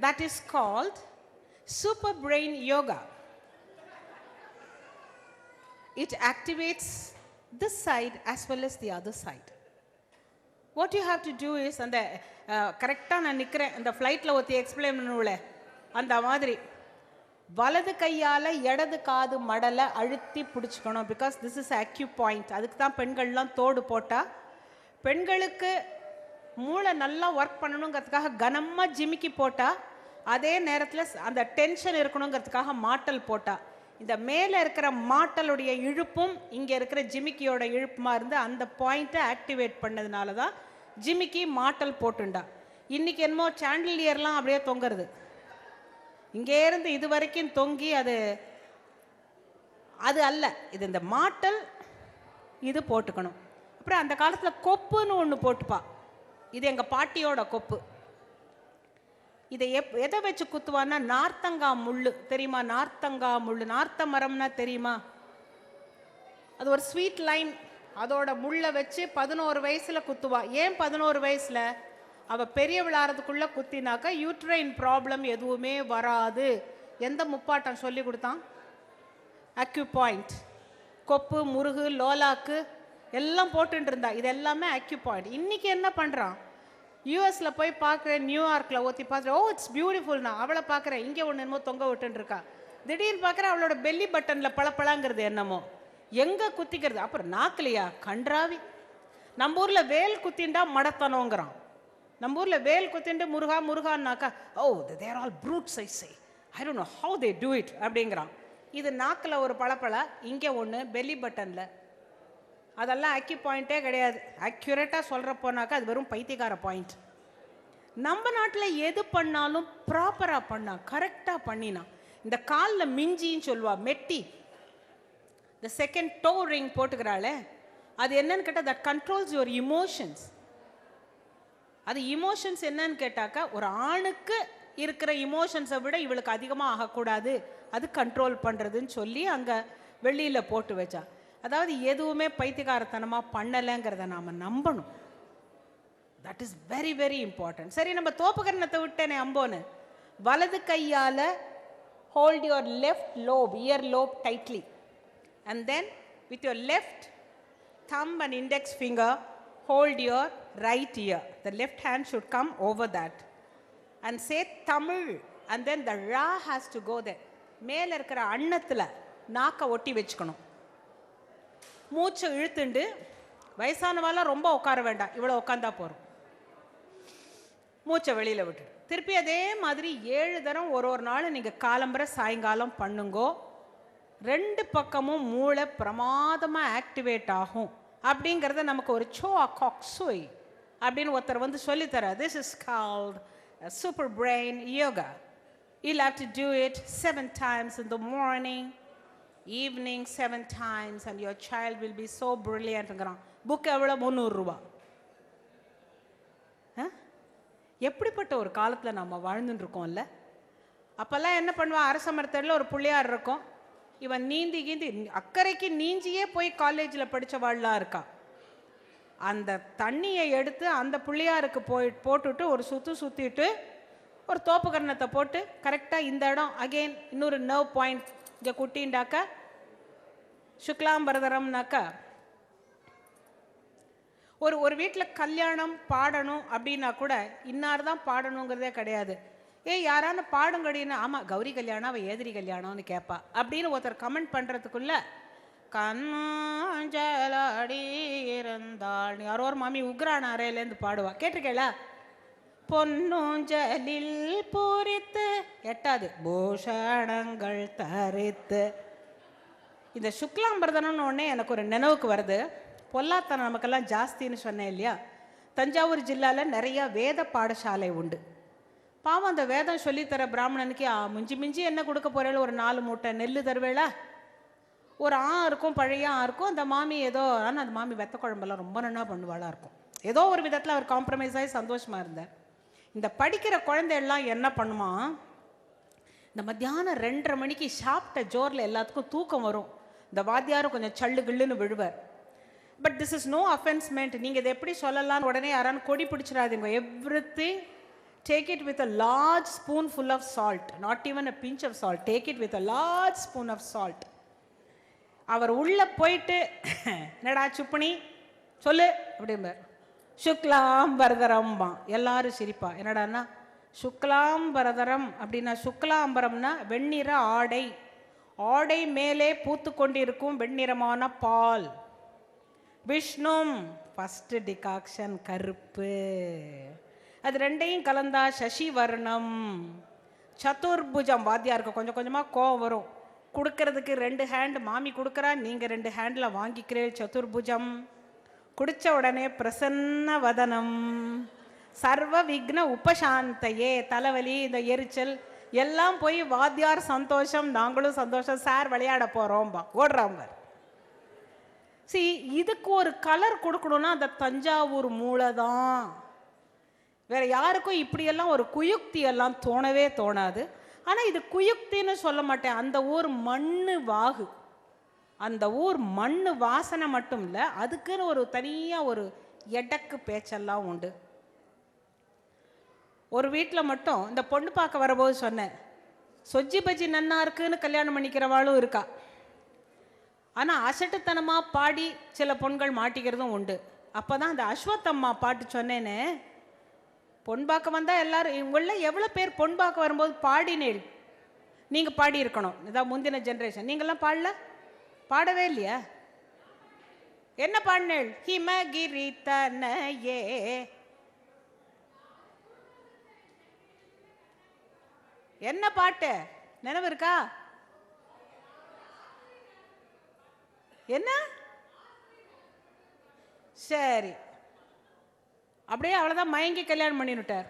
that is called super brain yoga. It activates this side as well as the other side. What you have to do is, அந்த கரெக்டாக நான் நிற்கிறேன் அந்த ஃப்ளைட்டில் ஒருத்தி explain பண்ணுவல அந்த மாதிரி வலது கையால் இடது காது மடலை அழுத்தி பிடிச்சிக்கணும். Because this is acupoint. அதுக்கு தான் பெண்கள்லாம் தோடு போட்டால் பெண்களுக்கு மூளை நல்லா ஒர்க் பண்ணணுங்கிறதுக்காக கனமாக ஜிமிக்கி போட்டால், அதே நேரத்தில் அந்த டென்ஷன் இருக்கணுங்கிறதுக்காக மாட்டல் போட்டால், இந்த மேலே இருக்கிற மாட்டலுடைய இழுப்பும் இங்கே இருக்கிற ஜிமிக்கியோட இழுப்புமா இருந்து அந்த பாயிண்ட்டை ஆக்டிவேட் பண்ணதுனால தான் ஜிமிக்கி மாட்டல் போட்டுண்டா. இன்றைக்கி என்னமோ சாண்டிலியர்லாம் அப்படியே தொங்குறது, இங்கேருந்து இது வரைக்கும் தொங்கி அது அல்ல. இது இந்த மாட்டல் இது போட்டுக்கணும். அப்புறம் அந்த காலத்தில் கொப்புன்னு ஒன்று போட்டுப்பா. இது எங்கள் பாட்டியோட கொப்பு. இதை எதை வச்சு குத்துவான்னா நார்த்தங்கா முள் தெரியுமா? நார்த்தங்கா முள், நார்த்த மரம்னா தெரியுமா? அது ஒரு ஸ்வீட் லைன். அதோட முள்ளை வச்சு 11 வயசில் குத்துவா. ஏன் 11 வயசில்? அவள் பெரிய விளாட்றதுக்குள்ளே குத்தினாக்கா யூட்ரைன் ப்ராப்ளம் எதுவுமே வராது. எந்த முப்பாட்டம் சொல்லி கொடுத்தான்? Argue point. கொப்பு, முருகு, லோலாக்கு எல்லாம் போட்டுட்டு இருந்தா. இது எல்லாமே அக்யூ பாயிண்ட். இன்றைக்கி என்ன பண்ணுறான்? யூஎஸில் போய் பார்க்குறேன், நியூயார்க்கில் ஊற்றி பார்க்குறேன், ஓ இட்ஸ் பியூட்டிஃபுல்னா. அவளை பார்க்குறேன், இங்கே ஒன்று என்னமோ தொங்க விட்டுருக்கா. திடீர்னு பார்க்குறேன் அவளோட பெல்லி பட்டனில் பழப்பழங்கிறது என்னமோ. எங்கே குத்திக்கிறது? அப்புறம் நாக்கலையா கன்றாவி. நம்ம ஊரில் வேல் குத்தின்டா மடத்தனோங்கிறான். நம்ம ஊரில் வேல் குத்தின்ட்டு முருகா முருகான்னாக்கா, oh there all fruits I say, I don't know how they do it அப்படிங்கிறான். இது நாக்கில் ஒரு பழப்பழ, இங்கே ஒன்று பெல்லி பட்டனில். அதெல்லாம் அக்யூ பாயிண்ட்டே கிடையாது. அக்யூரேட்டாக சொல்கிற போனாக்கா அது வெறும் பைத்தியக்கார பாயிண்ட். நம்ம நாட்டில் எது பண்ணாலும் ப்ராப்பராக பண்ணா, கரெக்டாக பண்ணினா. இந்த காலில் மிஞ்சின்னு சொல்லுவா, மெட்டி, இந்த செகண்ட் டோ ரிங் போட்டுக்கிறாளே, அது என்னன்னு கேட்டால் தட் கண்ட்ரோல்ஸ் யுவர் இமோஷன்ஸ். அது இமோஷன்ஸ் என்னன்னு கேட்டாக்கா, ஒரு ஆணுக்கு இருக்கிற இமோஷன்ஸை விட இவளுக்கு அதிகமாக ஆகக்கூடாது, அது கண்ட்ரோல் பண்ணுறதுன்னு சொல்லி அங்கே வெளியில் போட்டு வச்சா. அதாவது எதுவுமே பைத்தியக்காரத்தனமாக பண்ணலைங்கிறத நாம் நம்பணும். That is very very important. சரி, நம்ம தோப்புக்கரணத்தை விட்டேனே அம்போன்னு. வலது கையால் hold your left lobe, year lobe tightly, and then with your left thumb and index finger hold your right ear. The left hand should come over that and say Tamil, and then the ra has to go there. மேலே இருக்கிற அன்னத்தில் நாக்கை ஒட்டி வச்சுக்கணும். மூச்சை இழுத்துண்டு, வயசானவாலாம் ரொம்ப உட்கார வேண்டாம், இவ்வளோ உட்காந்தா போகிறோம். மூச்சை வெளியில் விட்டு திருப்பி அதே மாதிரி 7 தரம் ஒரு நாள் நீங்கள் காலம்பரை சாயங்காலம் பண்ணுங்கோ. 2 பக்கமும் மூளை பிரமாதமாக ஆக்டிவேட் ஆகும். அப்படிங்கிறத நமக்கு ஒரு சோஆ காக்ஸுய் அப்படின்னு ஒருத்தர் வந்து சொல்லித்தர. This is called super brain yoga. You'll have to do it 7 times in the morning, evening 7 times, and your child will be so brilliant. Book எவ்வளோ? 300 ரூபா. எப்படிப்பட்ட ஒரு காலத்தில் நம்ம வாழ்ந்துட்டு இருக்கோம்ல. அப்போல்லாம் என்ன பண்ணுவான்? அரச மரத்தடியில் ஒரு பிள்ளையார் இருக்கும். இவன் நீந்தி அக்கறைக்கு நீஞ்சியே போய் காலேஜில் படித்தவாள்லாம் இருக்கா. அந்த தண்ணியை எடுத்து அந்த பிள்ளையாருக்கு போட்டுட்டு ஒரு சுற்றிட்டு ஒரு தோப்புக்கரணத்தை போட்டு கரெக்டாக இந்த இடம் அகெயின் இன்னொரு நர்வ் பாயிண்ட் இங்கே குட்டின்டாக்கா சுக்லாம்பரதரம்னாக்கா. ஒரு வீட்டில் கல்யாணம் பாடணும் அப்படின்னா கூட இன்னார் தான் பாடணுங்கிறதே கிடையாது. யாரானு பாடுங்கடின்னு, ஆமாம் கௌரி கல்யாணம் அவள் ஏதிரி கல்யாணம்னு கேட்பா அப்படின்னு ஒருத்தர் கமெண்ட் பண்ணுறதுக்குள்ள கண்ணாஞ்சலாடி இருந்தாள் யாரோ ஒரு மாமி உக்ரான அறையிலேருந்து பாடுவா. கேட்டிருக்கேளா? பொன்னூஞ்சலில் பூரித்து 8வது பூஷணங்கள் தரித்து. இந்த சுக்லாம்பரதனம்னு ஒன்னே எனக்கு ஒரு நினைவுக்கு வருது. பொல்லாத்தனம் நமக்கெல்லாம் ஜாஸ்தின்னு சொன்னேன் இல்லையா? தஞ்சாவூர் ஜில்லாவில் நிறையா வேத பாடசாலை உண்டு. பாவம் அந்த வேதம் சொல்லித்தர பிராமணனுக்கு மிஞ்சி என்ன கொடுக்க போகிறேன்னு ஒரு 4 மூட்டை நெல் தருவேளா? ஒரு இருக்கும், பழைய இருக்கும். அந்த மாமி ஏதோ, ஆனால் அந்த மாமி வெத்த குழம்பெல்லாம் ரொம்ப நல்லா பண்ணுவாளாக இருக்கும். ஏதோ ஒரு விதத்தில் அவர் காம்ப்ரமைஸ் ஆகி சந்தோஷமாக இருந்தார். இந்த படிக்கிற குழந்தையெல்லாம் என்ன பண்ணுமா, இந்த மத்தியானம் 2:30 மணிக்கு சாப்பிட்ட ஜோரில் எல்லாத்துக்கும் தூக்கம் வரும். இந்த வாத்தியாரும் கொஞ்சம் சல்லு கிள்ளுன்னு விழுவார். But this is no offencement. நீங்கள் இதை எப்படி சொல்லலான்னு உடனே யாரான்னு கொடி பிடிச்சிடாதீங்க. Everything Take it with a large spoonful of salt, not even a pinch of salt. Take it with a large spoon of salt. அவர் உள்ள போயிட்டு என்னடா சுப்பனி சொல்லு அப்படிம்பார். சுக்லாம் பரதரம்பா. எல்லாரும் சிரிப்பா. என்னடான்னா சுக்லாம் பரதரம் அப்படின்னா, சுக்லாம்பரம்னா வெண்ணிற ஆடை, ஆடை மேலே பூத்து கொண்டிருக்கும் வெண்ணிறமான பால். விஷ்ணும் ஃபஸ்ட்டு டிகாக்ஷன் கருப்பு, அது ரெண்டையும் கலந்தா சசி வர்ணம். சதுர்புஜம், வாத்தியாருக்கு கொஞ்சம் கொஞ்சமாக கோவம் வரும். கொடுக்கறதுக்கு 2 ஹேண்ட் மாமி கொடுக்குறா, நீங்கள் 2 ஹேண்டில் வாங்கிக்கிறேன். சதுர்புஜம். குடித்த உடனே பிரசன்ன வதனம். சர்வ விக்ன உபசாந்தையே, தலைவலி இந்த எரிச்சல் எல்லாம் போய் வாத்தியார் சந்தோஷம், நாங்களும் சந்தோஷம், சார் விளையாட போகிறோம்பா ஓடுறாங்க. இதுக்கு ஒரு கலர் கொடுக்கணும்னா அந்த தஞ்சாவூர் மூளை தான். வேற யாருக்கும் இப்படியெல்லாம் ஒரு குயுக்தி எல்லாம் தோணவே தோணாது. ஆனால் இது குயுக்தின்னு சொல்ல மாட்டேன். அந்த ஊர் மண்ணு வாகு, அந்த ஊர் மண்ணு வாசனை மட்டும் இல்லை, அதுக்குன்னு ஒரு தனியாக ஒரு எடக்கு பேச்செல்லாம் உண்டு. ஒரு வீட்டில் மட்டும் இந்த பொண்ணு பார்க்க வரபோது சொன்னேன், சொஜ்ஜி பஜ்ஜி நன்னா இருக்குன்னு கல்யாணம் பண்ணிக்கிறவாளும் இருக்கா. ஆனால் அசட்டுத்தனமாக பாடி சில பொண்கள் மாட்டிக்கிறதும் உண்டு. அப்போ தான் அந்த அஸ்வத்தம்மா பாட்டு சொன்னேன்னு, பொன் பார்க்க வந்தால் எல்லாரும் இவங்களில் எவ்வளோ பேர் பொன் பார்க்க வரும்போது பாடினேள்? நீங்கள் பாடியிருக்கணும். இதான் முந்தின ஜென்ரேஷன். நீங்கள்லாம் பாடல, பாடவே இல்லையா? என்ன பாடினேள்? ஹிமகிரி தனையே, என்ன பாட்டு நினைவு இருக்கா? என்ன? சரி, அப்படியே அவ்வளோதான், மயங்கி கல்யாணம் பண்ணிவிட்டார்.